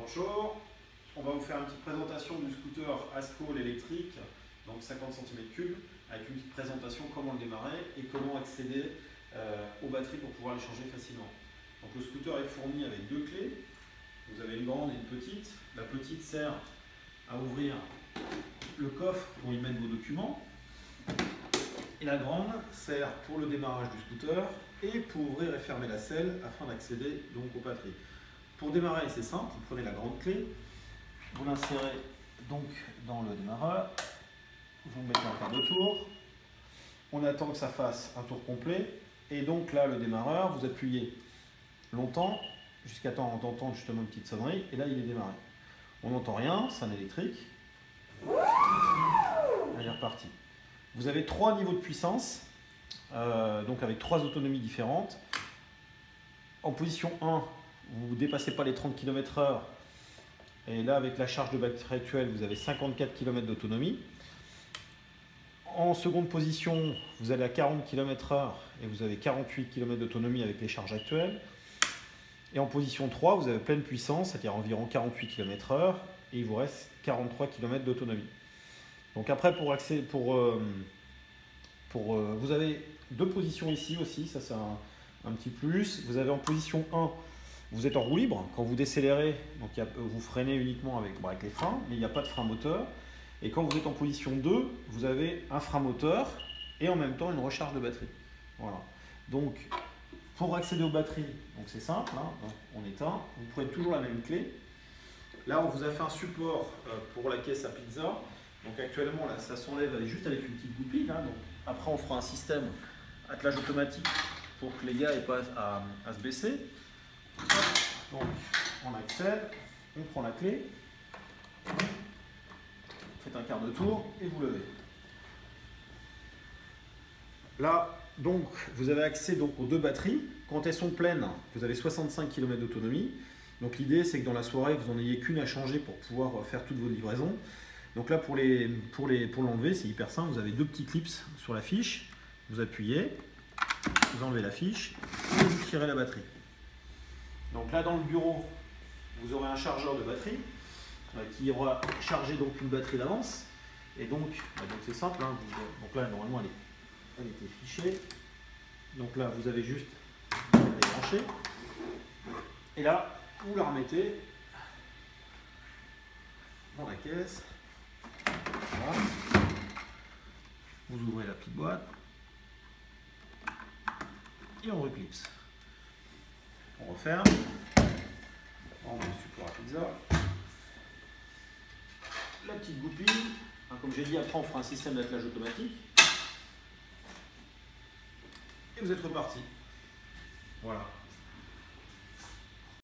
Bonjour, on va vous faire une petite présentation du scooter Ascol électrique, donc 50 cm3, avec une petite présentation comment le démarrer et comment accéder aux batteries pour pouvoir les changer facilement. Donc le scooter est fourni avec deux clés, vous avez une grande et une petite. La petite sert à ouvrir le coffre pour y mettre vos documents et la grande sert pour le démarrage du scooter et pour ouvrir et fermer la selle afin d'accéder donc aux batteries. Pour démarrer, c'est simple, vous prenez la grande clé, vous l'insérez donc dans le démarreur, vous mettez un quart de tour, on attend que ça fasse un tour complet et donc là le démarreur, vous appuyez longtemps jusqu'à temps d'entendre justement une petite sonnerie et là il est démarré. On n'entend rien, c'est un électrique, il est reparti. Vous avez trois niveaux de puissance, donc avec trois autonomies différentes. En position 1, vous ne dépassez pas les 30 km/h et là avec la charge de batterie actuelle vous avez 54 km d'autonomie. En seconde position vous allez à 40 km/h et vous avez 48 km d'autonomie avec les charges actuelles. Et en position 3 vous avez pleine puissance, c'est-à-dire environ 48 km/h et il vous reste 43 km d'autonomie. Donc après vous avez deux positions ici aussi, ça c'est un petit plus. Vous avez en position 1, vous êtes en roue libre. Quand vous décélérez, donc vous freinez uniquement avec les freins, mais il n'y a pas de frein moteur. Et quand vous êtes en position 2, vous avez un frein moteur et en même temps une recharge de batterie. Voilà. Donc pour accéder aux batteries, c'est simple, hein, on éteint, vous prenez toujours la même clé. Là on vous a fait un support pour la caisse à pizza. Donc actuellement là ça s'enlève juste avec une petite goupille. Hein, donc après on fera un système attelage automatique pour que les gars aient pas à se baisser. Donc on accède, on prend la clé, faites un quart de tour et vous levez. Là donc vous avez accès donc aux deux batteries. Quand elles sont pleines, vous avez 65 km d'autonomie. Donc l'idée c'est que dans la soirée vous n'en ayez qu'une à changer pour pouvoir faire toutes vos livraisons. Donc là pour l'enlever c'est hyper simple, vous avez deux petits clips sur la fiche, vous appuyez, vous enlevez la fiche et vous tirez la batterie. Donc là dans le bureau vous aurez un chargeur de batterie qui aura chargé donc une batterie d'avance et donc c'est simple, hein, donc là normalement elle était fichée, donc là vous avez juste à la débrancher et là vous la remettez dans la caisse. Voilà. Vous ouvrez la petite boîte et on reclipse. On referme. On met le support à pizza. La petite goupille. Comme j'ai dit, après on fera un système d'attelage automatique. Et vous êtes reparti. Voilà.